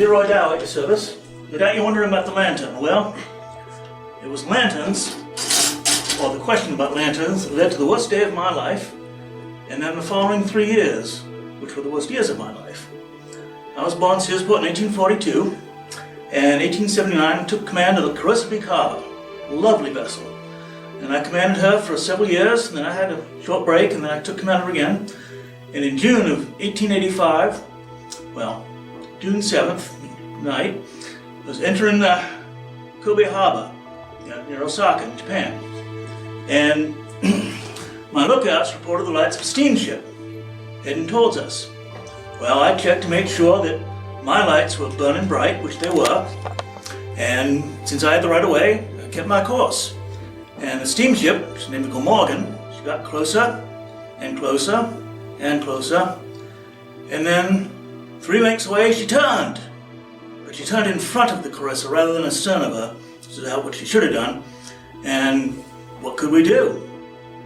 Leroy Dow at your service. No doubt you're wondering about the lantern. Well, it was lanterns, or the question about lanterns, that led to the worst day of my life, and then the following 3 years, which were the worst years of my life. I was born in Searsport in 1842, and in 1879 I took command of the CLARISSA CARVER, a lovely vessel. And I commanded her for several years, and then I had a short break, and then I took command of her again. And in June of 1885, well, June 7th night, I was entering Kobe Harbor near Osaka in Japan. And my lookouts reported the lights of a steamship heading towards us. Well, I checked to make sure that my lights were burning bright, which they were, and since I had the right of way, I kept my course. And the steamship, which is named Glenmorgan, she got closer and closer and closer, and then 3 lengths away she turned. But she turned in front of the CLARISSA rather than astern of her, which is what she should have done. And what could we do?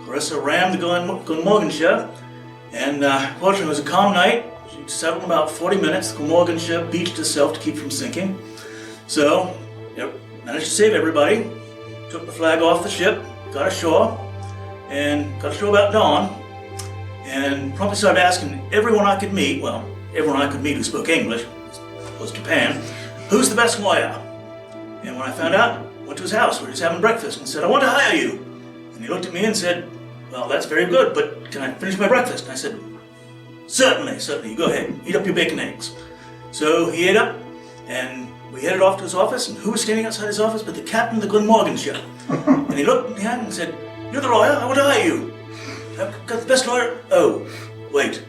CLARISSA rammed the Glenmorganshire, and fortunately it was a calm night. She settled in about 40 minutes. The Glenmorganshire beached herself to keep from sinking. So, managed to save everybody. Took the flag off the ship, got ashore about dawn, and promptly started asking everyone I could meet, well, everyone I could meet who spoke English, was Japan, who's the best lawyer? And when I found out, went to his house where he was having breakfast and said, I want to hire you. And he looked at me and said, well, that's very good, but can I finish my breakfast? And I said, certainly, you go ahead, eat up your bacon and eggs. So he ate up, and we headed off to his office, and who was standing outside his office but the captain of the Glenmorganshire? And he looked at me and said, you're the lawyer, I want to hire you. I've got the best lawyer. Oh, wait.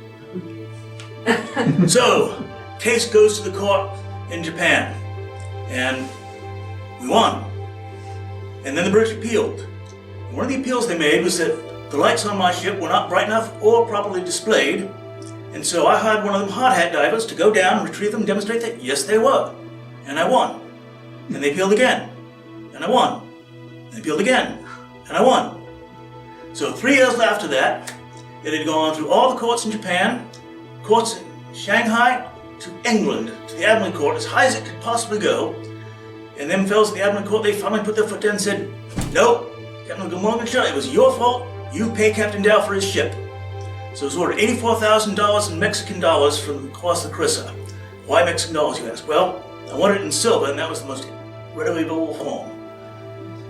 So, case goes to the court in Japan, and we won. And then the British appealed. And one of the appeals they made was that the lights on my ship were not bright enough or properly displayed, and so I hired one of them hard hat divers to go down and retrieve them and demonstrate that, yes, they were. And I won. And they appealed again. And I won. And they appealed again. And I won. So 3 years after that, it had gone through all the courts in Japan, courts in Shanghai, to England, to the Admiralty Court, as high as it could possibly go. And them fellows at the Admiralty Court, they finally put their foot down and said, nope, Captain Glenmorganshire, it was your fault. You pay Captain Dow for his ship. So it was ordered $84,000 in Mexican dollars from across the CLARISSA. Why Mexican dollars, you ask? Well, I wanted it in silver, and that was the most readily available form.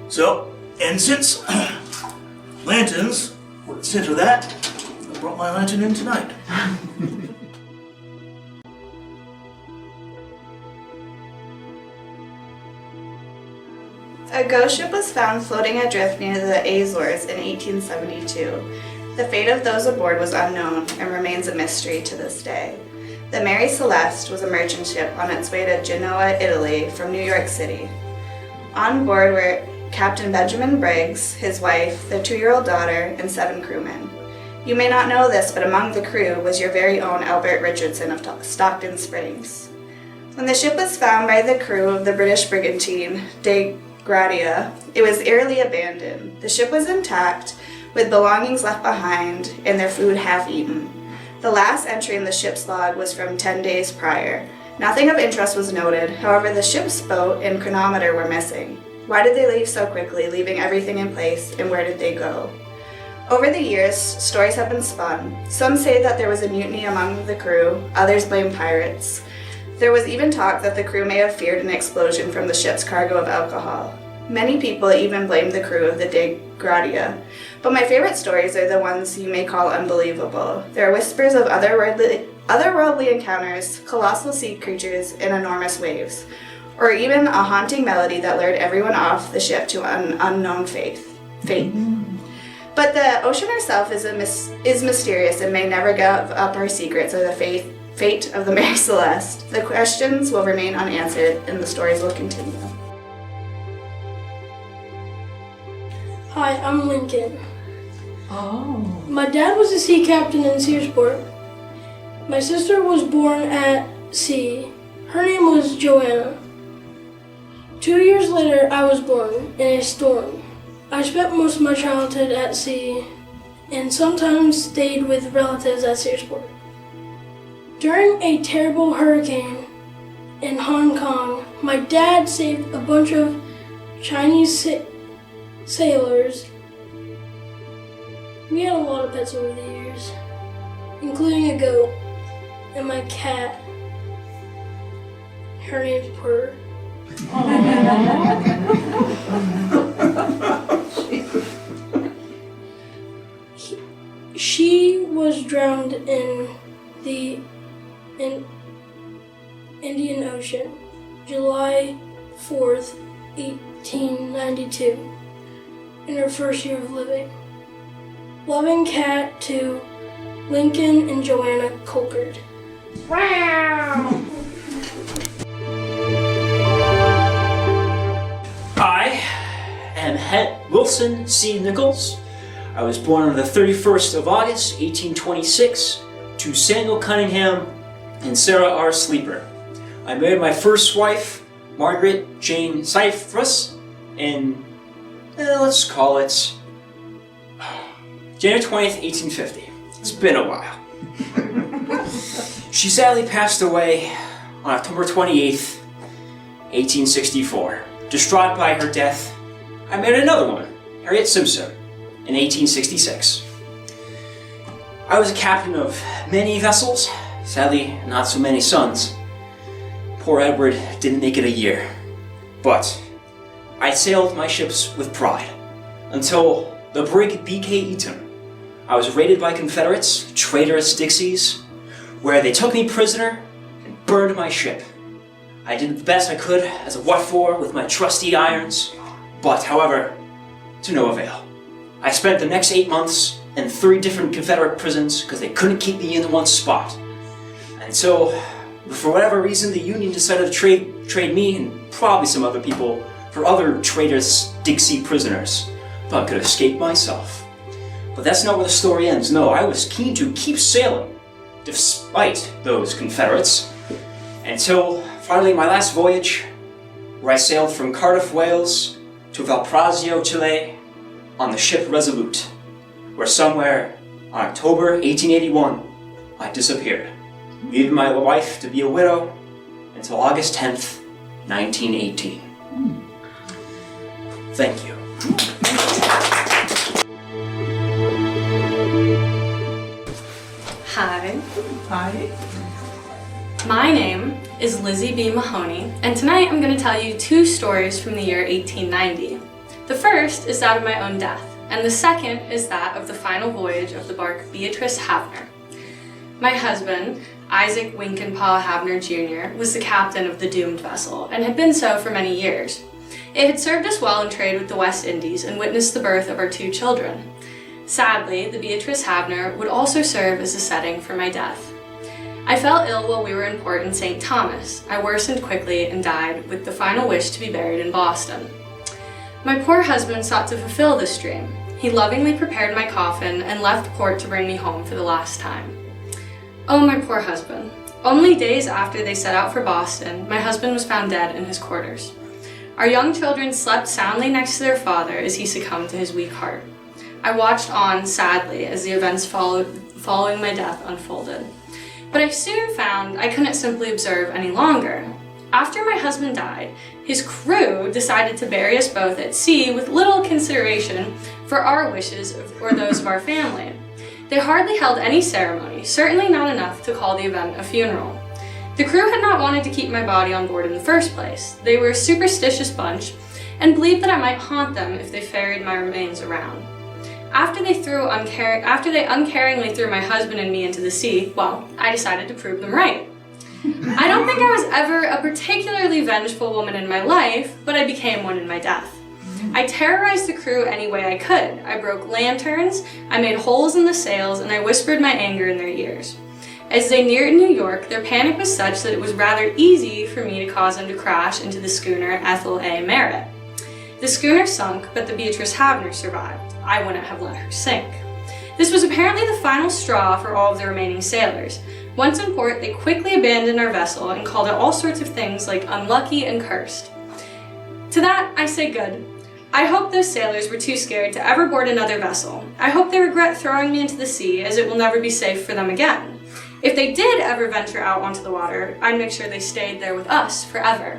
So, and since lanterns were at the center of that, I brought my lantern in tonight. A ghost ship was found floating adrift near the Azores in 1872. The fate of those aboard was unknown and remains a mystery to this day. The MARY CELESTE was a merchant ship on its way to Genoa, Italy from New York City. On board were Captain Benjamin Briggs, his wife, their 2-year-old daughter, and 7 crewmen. You may not know this, but among the crew was your very own Albert Richardson of Stockton Springs. When the ship was found by the crew of the British brigantine De Gradia, it was eerily abandoned. The ship was intact, with belongings left behind and their food half-eaten. The last entry in the ship's log was from 10 days prior. Nothing of interest was noted, however the ship's boat and chronometer were missing. Why did they leave so quickly, leaving everything in place, and where did they go? Over the years, stories have been spun. Some say that there was a mutiny among the crew, others blame pirates. There was even talk that the crew may have feared an explosion from the ship's cargo of alcohol. Many people even blamed the crew of the De Gradia. But my favorite stories are the ones you may call unbelievable. There are whispers of otherworldly encounters, colossal sea creatures, and enormous waves, or even a haunting melody that lured everyone off the ship to an unknown fate. But the ocean herself is mysterious and may never give up our secrets or the fate of the MARY CELESTE. The questions will remain unanswered, and the stories will continue. Hi, I'm Lincoln. Oh. My dad was a sea captain in Searsport. My sister was born at sea. Her name was Joanna. 2 years later, I was born in a storm. I spent most of my childhood at sea and sometimes stayed with relatives at Searsport. During a terrible hurricane, in Hong Kong. My dad saved a bunch of Chinese sailors. We had a lot of pets over the years, including a goat and my cat. Her name's Purr. She was drowned in the Indian Ocean, July 4th, 1892, in her first year of living. Loving cat to Lincoln and Joanna Colcord. Wow! I am Wilson C. Nichols. I was born on the 31st of August, 1826, to Samuel Cunningham and Sarah R. Sleeper. I married my first wife, Margaret Jane Cypress, in, let's call it, January 20th, 1850. It's been a while. She sadly passed away on October 28th, 1864. Distraught by her death, I married another woman, Harriet Simpson, in 1866. I was a captain of many vessels, sadly not so many sons. Poor Edward didn't make it a year, but I sailed my ships with pride until the brig B.K. Eaton. I was raided by Confederates, traitorous Dixies, where they took me prisoner and burned my ship. I did the best I could as a what-for with my trusty irons, but, however, to no avail. I spent the next 8 months in 3 different Confederate prisons because they couldn't keep me in one spot. And so, for whatever reason, the Union decided to trade me and probably some other people for other traitorous Dixie prisoners. Thought I could escape myself. But that's not where the story ends. No, I was keen to keep sailing, despite those Confederates, until finally my last voyage, where I sailed from Cardiff, Wales to Valparaiso, Chile, on the ship Resolute, where somewhere on October 1881, I disappeared, leaving my wife to be a widow until August 10th, 1918. Thank you. Hi. Hi. My name is Lizzie B. Mahoney, and tonight I'm going to tell you 2 stories from the year 1890. The first is that of my own death, and the second is that of the final voyage of the bark Beatrice Havner. My husband, Isaac Winkenpaw Havner Jr., was the captain of the doomed vessel, and had been so for many years. It had served us well in trade with the West Indies and witnessed the birth of our 2 children. Sadly, the Beatrice Havner would also serve as a setting for my death. I fell ill while we were in port in St. Thomas. I worsened quickly and died with the final wish to be buried in Boston. My poor husband sought to fulfill this dream. He lovingly prepared my coffin and left port to bring me home for the last time. Oh, my poor husband. Only days after they set out for Boston, my husband was found dead in his quarters. Our young children slept soundly next to their father as he succumbed to his weak heart. I watched on sadly as the events following my death unfolded. But I soon found I couldn't simply observe any longer. After my husband died, his crew decided to bury us both at sea with little consideration for our wishes or those of our family. They hardly held any ceremony, certainly not enough to call the event a funeral. The crew had not wanted to keep my body on board in the first place. They were a superstitious bunch and believed that I might haunt them if they ferried my remains around. After they uncaringly threw my husband and me into the sea, well, I decided to prove them right. I don't think I was ever a particularly vengeful woman in my life, but I became one in my death. I terrorized the crew any way I could. I broke lanterns, I made holes in the sails, and I whispered my anger in their ears. As they neared New York, their panic was such that it was rather easy for me to cause them to crash into the schooner Ethel A. Merritt. The schooner sunk, but the Beatrice Havner survived. I wouldn't have let her sink. This was apparently the final straw for all of the remaining sailors. Once in port, they quickly abandoned our vessel and called it all sorts of things like unlucky and cursed. To that, I say good. I hope those sailors were too scared to ever board another vessel. I hope they regret throwing me into the sea, as it will never be safe for them again. If they did ever venture out onto the water, I'd make sure they stayed there with us forever.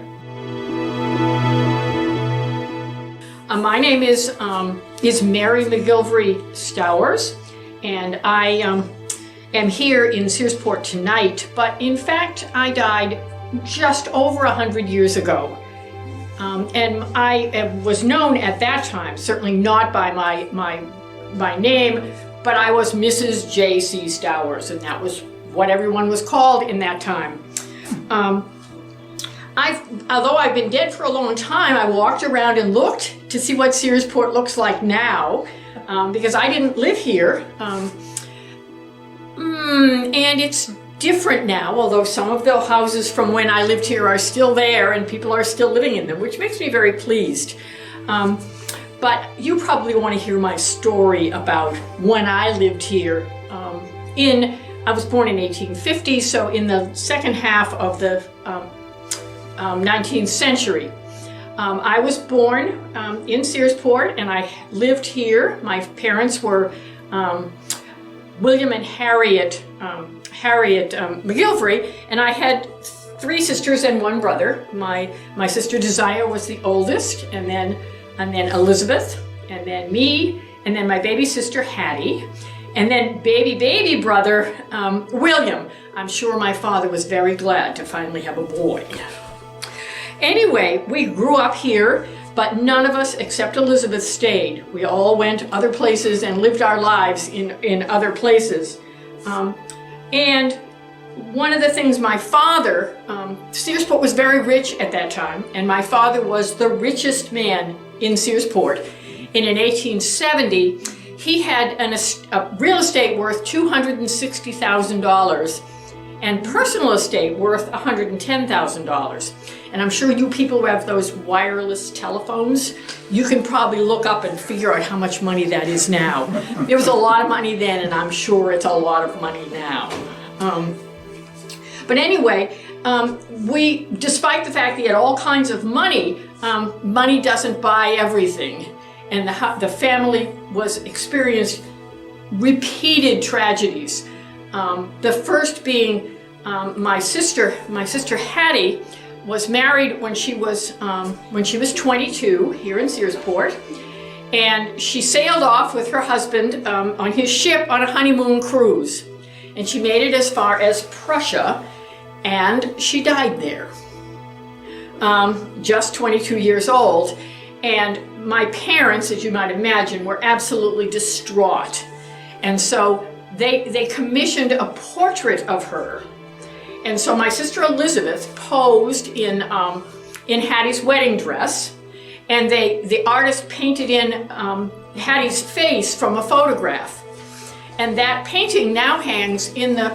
My name is Mary Stowers, and I am here in Searsport tonight, but in fact I died just over 100 years ago. And I was known at that time, certainly not by my name, but I was Mrs. J.C. Stowers, and that was what everyone was called in that time. Although I've been dead for a long time, I walked around and looked to see what Searsport looks like now, because I didn't live here. And it's different now, although some of the houses from when I lived here are still there and people are still living in them, which makes me very pleased. But you probably want to hear my story about when I lived here. I was born in 1850, so in the second half of the 19th century. I was born in Searsport, and I lived here. My parents were William and Harriet McGilvery, and I had 3 sisters and 1 brother. My sister Desire was the oldest, and then Elizabeth, and then me, and then my baby sister Hattie, and then baby brother William. I'm sure my father was very glad to finally have a boy. Anyway, we grew up here, but none of us except Elizabeth stayed. We all went other places and lived our lives in other places. And one of the things my father, Searsport was very rich at that time, and my father was the richest man in Searsport. And in 1870, he had a real estate worth $260,000 and personal estate worth $110,000. And I'm sure you people who have those wireless telephones, you can probably look up and figure out how much money that is now. It was a lot of money then, and I'm sure it's a lot of money now. But anyway, despite the fact that he had all kinds of money, money doesn't buy everything. And the family experienced repeated tragedies. The first being my sister Hattie was married when she was 22 here in Searsport, and she sailed off with her husband on his ship on a honeymoon cruise, and she made it as far as Prussia, and she died there, just 22 years old. And my parents, as you might imagine, were absolutely distraught, and so they commissioned a portrait of her. And so my sister Elizabeth posed in Hattie's wedding dress, and the artist painted in Hattie's face from a photograph. And that painting now hangs in the,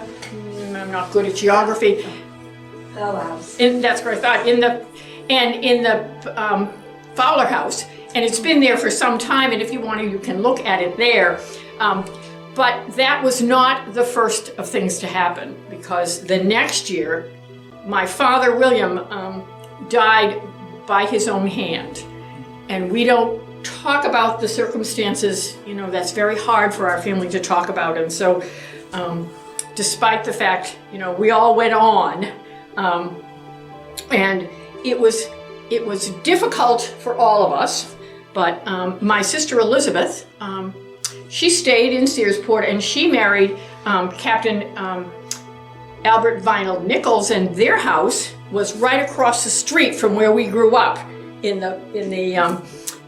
I'm not good at geography. That's what I thought, in the Fowler House, and it's been there for some time, and if you want to, you can look at it there. But that was not the first of things to happen, because the next year, my father, William, died by his own hand. And we don't talk about the circumstances, that's very hard for our family to talk about. And so, despite the fact, we all went on, and it was difficult for all of us, but my sister Elizabeth, she stayed in Searsport, and she married Captain Albert Vinald Nichols, and their house was right across the street from where we grew up in the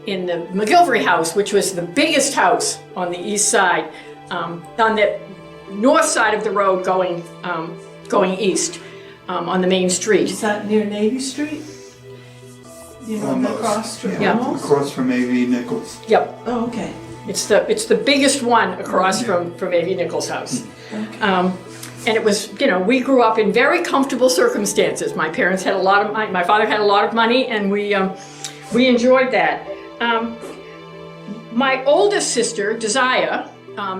McGilvery house, which was the biggest house on the east side, on the north side of the road going east on the main street. Is that near Navy Street? The cross street? Yeah. Across from A.V. Nichols. Yep. Oh, okay. It's the biggest one across from A.V. Nichols' house. Okay. And it was, we grew up in very comfortable circumstances. My parents had a lot of money, my father had a lot of money, and we enjoyed that. My oldest sister, Desire,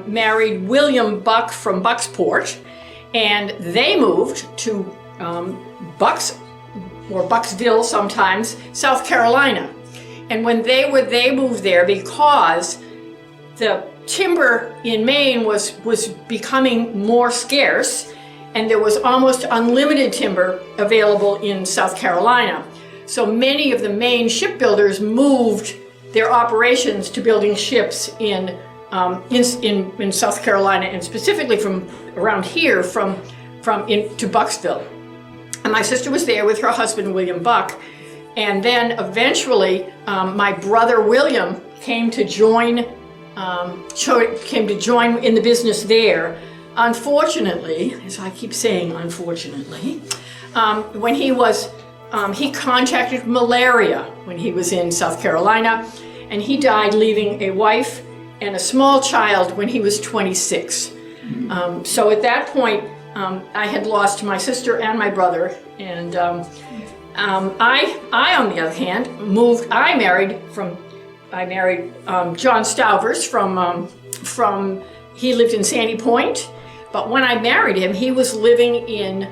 married William Buck from Bucksport, and they moved to Bucksville sometimes, South Carolina. And when they moved there because the timber in Maine was becoming more scarce, and there was almost unlimited timber available in South Carolina. So many of the main shipbuilders moved their operations to building ships in South Carolina, and specifically from around here, to Bucksville. And my sister was there with her husband, William Buck. And then eventually, my brother William came to join in the business there. Unfortunately, as I keep saying, unfortunately, when he contracted malaria when he was in South Carolina, and he died leaving a wife and a small child when he was 26. So at that point, I had lost my sister and my brother, and I, on the other hand, I married John Stouvers he lived in Sandy Point, but when I married him, he was living in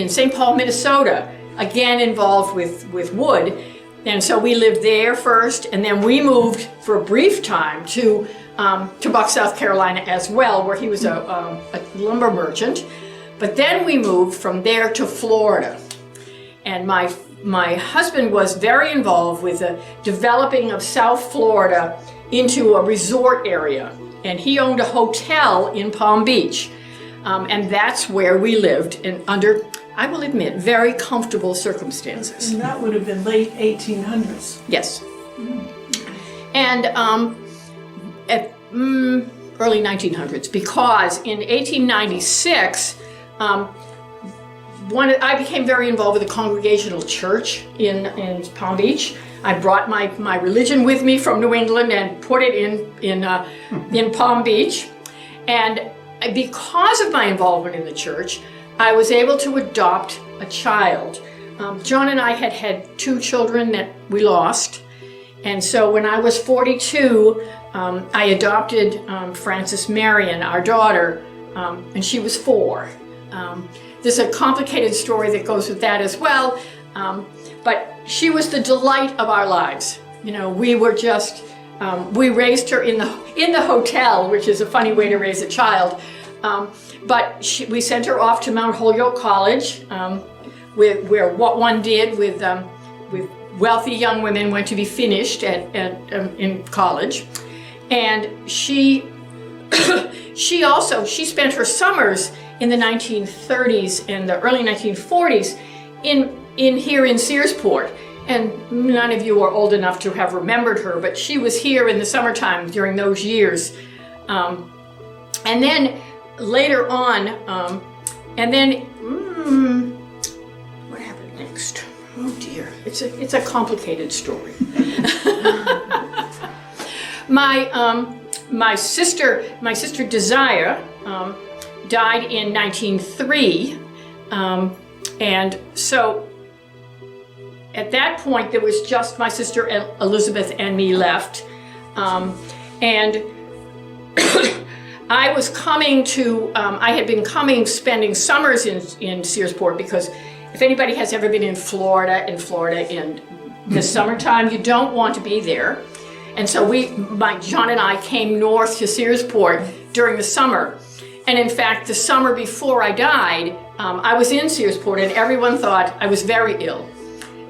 St. Paul, Minnesota, again involved with wood. And so we lived there first, and then we moved for a brief time to Buck, South Carolina as well, where he was a lumber merchant. But then we moved from there to Florida. And my husband was very involved with the developing of South Florida into a resort area. And he owned a hotel in Palm Beach. And that's where we lived under, I will admit, very comfortable circumstances. And that would have been late 1800s. Yes. And at early 1900s, because in 1896, I became very involved with the Congregational Church in Palm Beach. I brought my religion with me from New England and put it in Palm Beach. And because of my involvement in the church, I was able to adopt a child. John and I had 2 children that we lost. And so when I was 42, I adopted Frances Marion, our daughter, and she was 4. There's a complicated story that goes with that as well, but she was the delight of our lives. You know, we were just, we raised her in the hotel, which is a funny way to raise a child, but we sent her off to Mount Holyoke College, where what one did with wealthy young women went to be finished in college. And she spent her summers in the 1930s and the early 1940s here in Searsport. And none of you are old enough to have remembered her, but she was here in the summertime during those years. And then later on, what happened next? Oh dear, it's a complicated story. My sister Desire died in 1903, and so at that point there was just my sister Elizabeth and me left, and I was coming to. I had been spending summers in Searsport, because if anybody has ever been in Florida in the summertime, you don't want to be there. And so John and I came north to Searsport during the summer. And in fact, the summer before I died, I was in Searsport, and everyone thought I was very ill.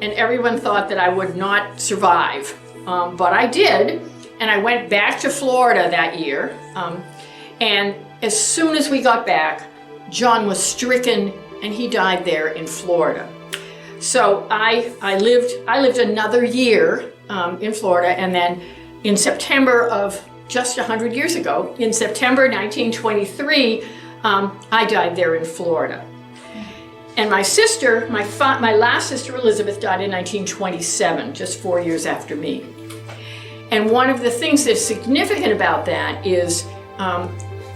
And everyone thought that I would not survive. But I did, and I went back to Florida that year. And as soon as we got back, John was stricken, and he died there in Florida. So I lived another year in Florida, and then in September of just 100 years ago, in September 1923, I died there in Florida. And my sister, my last sister Elizabeth, died in 1927, just 4 years after me. And one of the things that's significant about that is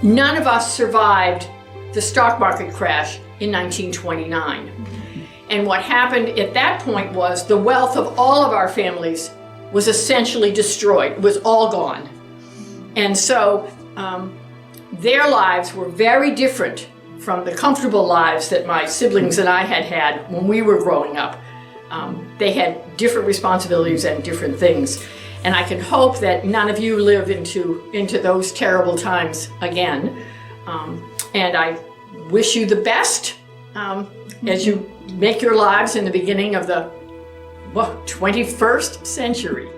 none of us survived the stock market crash in 1929. And what happened at that point was the wealth of all of our families was essentially destroyed. It was all gone. And so their lives were very different from the comfortable lives that my siblings and I had when we were growing up. They had different responsibilities and different things. And I can hope that none of you live into those terrible times again. And I wish you the best as you make your lives in the beginning of the 21st century.